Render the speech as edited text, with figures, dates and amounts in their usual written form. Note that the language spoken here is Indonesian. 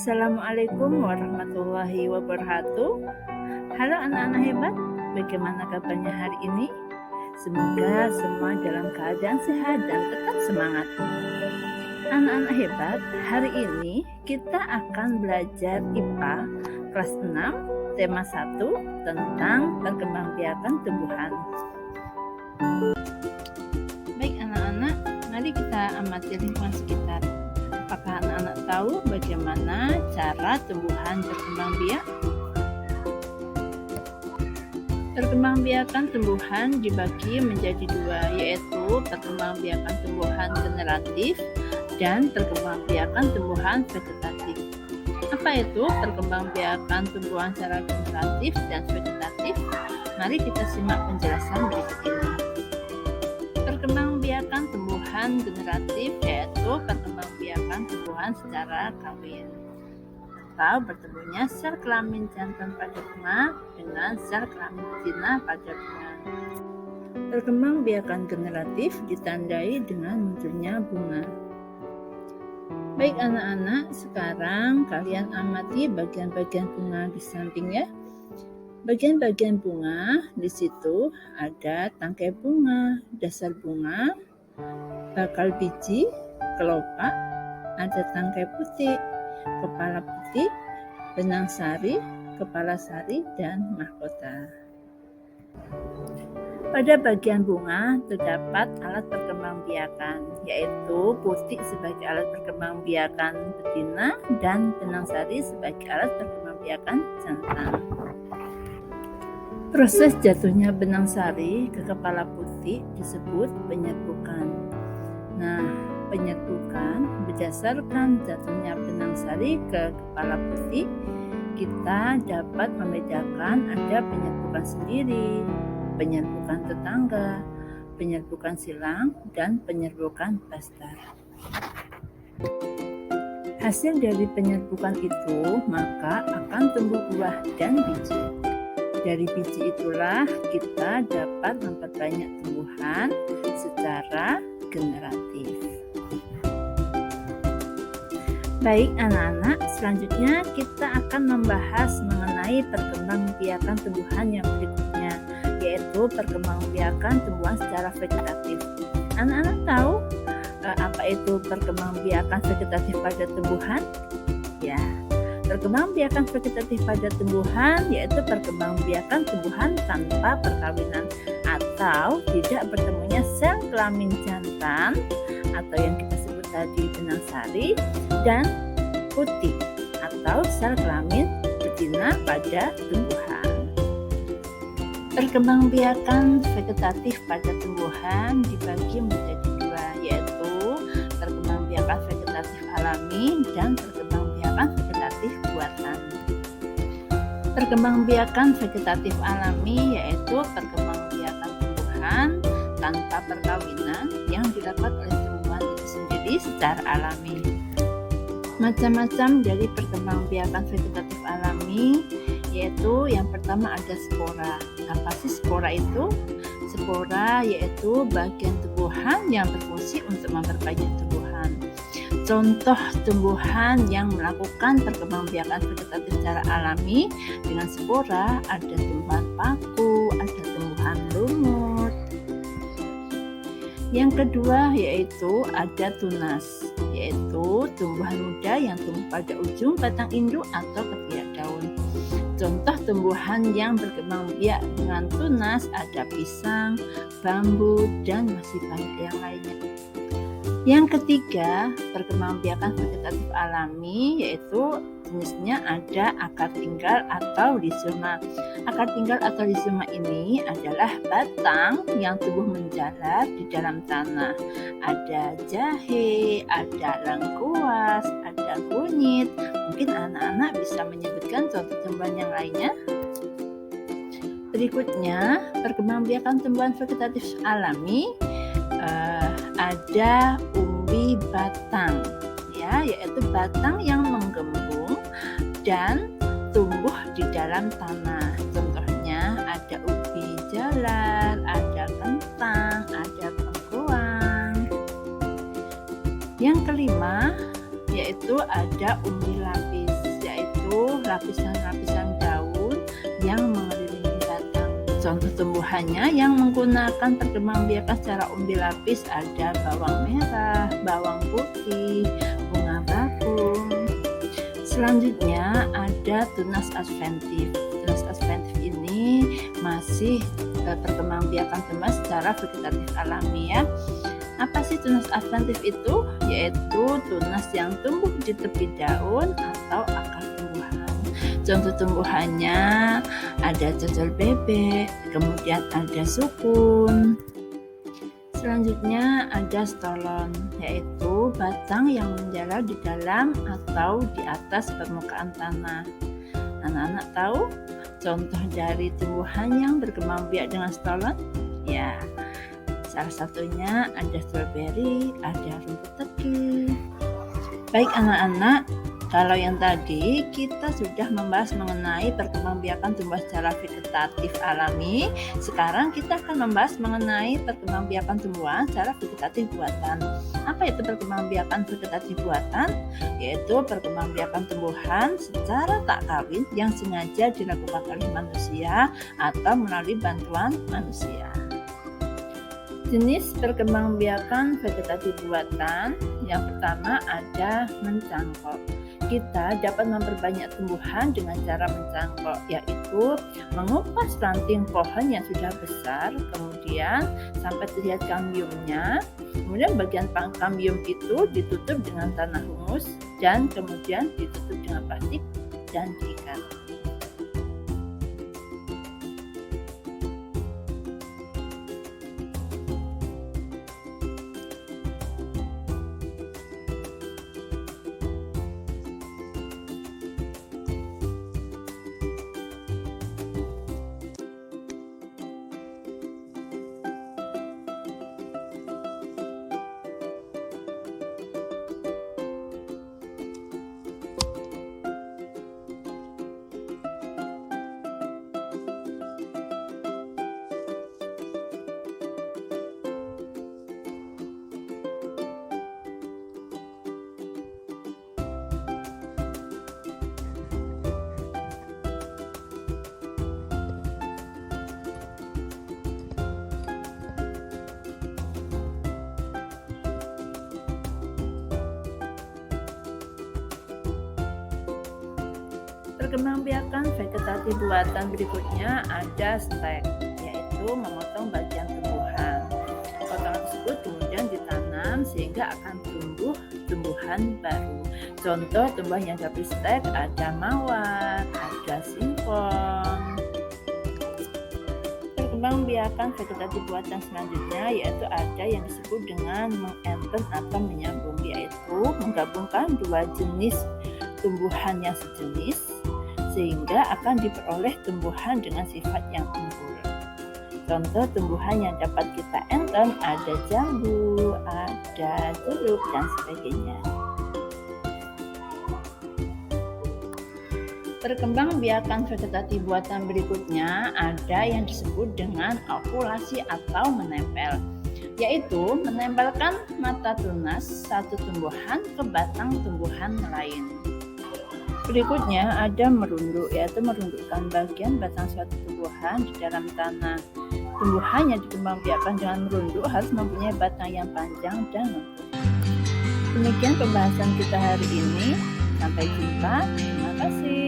Assalamualaikum warahmatullahi wabarakatuh. Halo anak-anak hebat, bagaimana kabarnya hari ini? Semoga semua dalam keadaan sehat dan tetap semangat. Anak-anak hebat, hari ini kita akan belajar IPA kelas 6, tema 1 tentang perkembangbiakan tumbuhan. Baik anak-anak, mari kita amati lingkungan sekitar. Apakah anak-anak tahu bagaimana cara tumbuhan berkembang biak? Perkembangbiakan tumbuhan dibagi menjadi dua, yaitu perkembangbiakan tumbuhan generatif dan perkembangbiakan tumbuhan vegetatif. Apa itu perkembangbiakan tumbuhan secara generatif dan vegetatif? Mari kita simak penjelasan berikut ini. Perkembangbiakan tumbuhan generatif yaitu perkembangbiakan tumbuhan secara kawin atau bertemunya sel kelamin jantan pada bunga dengan sel kelamin betina pada bunga. Perkembangbiakan generatif ditandai dengan munculnya bunga. Baik anak-anak, sekarang kalian amati bagian-bagian bunga di samping ya. Bagian-bagian bunga di situ ada tangkai bunga, dasar bunga, bakal biji, kelopak, ada tangkai putih, kepala putih, benang sari, kepala sari, dan mahkota. Pada bagian bunga terdapat alat perkembangbiakan, yaitu putih sebagai alat perkembangbiakan betina dan benang sari sebagai alat perkembangbiakan jantan. Proses jatuhnya benang sari ke kepala putih disebut penyerbukan. Nah, penyerbukan berdasarkan jatuhnya benang sari ke kepala putih, kita dapat membedakan ada penyerbukan sendiri, penyerbukan tetangga, penyerbukan silang, dan penyerbukan pastar. Hasil dari penyerbukan itu maka akan tumbuh buah dan biji. Dari biji itulah kita dapat memperbanyak tumbuhan secara generatif. Baik anak-anak, selanjutnya kita akan membahas mengenai perkembangbiakan tumbuhan yang berikutnya, yaitu perkembangbiakan tumbuhan secara vegetatif. Anak-anak tahu apa itu perkembangbiakan vegetatif pada tumbuhan? Ya, perkembangbiakan vegetatif pada tumbuhan yaitu perkembangbiakan tumbuhan tanpa perkawinan atau tidak bertemunya sel kelamin jantan atau yang kita sebut tadi benang sari dan putih atau sel kelamin betina pada tumbuhan. Perkembangbiakan vegetatif pada tumbuhan dibagi menjadi dua, yaitu perkembangbiakan vegetatif alami dan perkembangbiakan vegetatif buatan. Perkembangbiakan vegetatif alami yaitu perkembangbiakan tumbuhan tanpa perkawinan yang didapat oleh tumbuhan itu sendiri secara alami. Macam-macam dari perkembangbiakan vegetatif alami yaitu yang pertama ada spora. Apa sih spora itu? Spora yaitu bagian tumbuhan yang berfungsi untuk memperbanyak tumbuhan. Contoh tumbuhan yang melakukan perkembangbiakan vegetatif secara alami dengan spora ada tumbuhan paku, ada tumbuhan lumut. Yang kedua yaitu ada tunas, yaitu tumbuhan muda yang tumbuh pada ujung batang induk atau ketiak daun. Contoh tumbuhan yang berkembang biak dengan tunas ada pisang, bambu, dan masih banyak yang lainnya. Yang ketiga, perkembangbiakan vegetatif alami yaitu jenisnya ada akar tinggal atau rizoma. Akar tinggal atau rizoma ini adalah batang yang tumbuh menjalar di dalam tanah. Ada jahe, ada lengkuas, ada kunyit. Mungkin anak-anak bisa menyebutkan contoh tumbuhan yang lainnya. Berikutnya, perkembangbiakan tumbuhan vegetatif alami ada umbi batang, ya, yaitu batang yang menggembung dan tumbuh di dalam tanah. Contohnya ada ubi jalar, ada kentang, ada bengkoang. Yang kelima yaitu ada umbi lapis, yaitu lapisan-lapisan daun yang mengelilingi batang. Contoh tumbuhannya yang menggunakan perkembangbiakan secara umbi lapis ada bawang merah, bawang putih, bunga bakung. Selanjutnya ada tunas adventif. Tunas adventif ini masih perkembangbiakan tunas secara vegetatif alami ya. Apa sih tunas adventif itu? Yaitu tunas yang tumbuh di tepi daun atau akar tumbuhan. Contoh tumbuhannya ada cocol bebek, kemudian ada sukun. Selanjutnya ada stolon, yaitu batang yang menjalar di dalam atau di atas permukaan tanah. Anak-anak tahu contoh dari tumbuhan yang berkembang biak dengan stolon? Ya, salah satunya ada stroberi, ada rumput teki. Baik anak-anak, kalau yang tadi kita sudah membahas mengenai perkembangbiakan tumbuhan secara vegetatif alami, sekarang kita akan membahas mengenai perkembangbiakan tumbuhan secara vegetatif buatan. Apa itu perkembangbiakan vegetatif buatan? Yaitu perkembangbiakan tumbuhan secara tak kawin yang sengaja dilakukan oleh manusia atau melalui bantuan manusia. Jenis perkembangbiakan vegetatif buatan yang pertama ada mencangkok. Kita dapat memperbanyak tumbuhan dengan cara mencangkok, yaitu mengupas ranting pohon yang sudah besar, kemudian sampai terlihat kambiumnya. Kemudian bagian kambium itu ditutup dengan tanah humus dan kemudian ditutup dengan plastik dan diikat. Perkembangbiakan vegetatif buatan berikutnya ada stek, yaitu memotong bagian tumbuhan. Potongan tersebut kemudian ditanam sehingga akan tumbuh tumbuhan baru. Contoh tumbuhan yang dapat stek ada mawar, ada singkong. Perkembangbiakan vegetatif buatan selanjutnya yaitu ada yang disebut dengan mengenten atau menyambung, yaitu menggabungkan dua jenis tumbuhan yang sejenis sehingga akan diperoleh tumbuhan dengan sifat yang unggul. Contoh tumbuhan yang dapat kita enten ada jambu, ada jeruk, dan sebagainya. Perkembangbiakan vegetatif buatan berikutnya ada yang disebut dengan okulasi atau menempel, yaitu menempelkan mata tunas satu tumbuhan ke batang tumbuhan lain. Berikutnya ada merunduk, yaitu merundukkan bagian batang suatu tumbuhan di dalam tanah. Tumbuhan yang dikembangbiakan dengan merunduk harus mempunyai batang yang panjang dan lembut. Demikian pembahasan kita hari ini. Sampai jumpa. Terima kasih.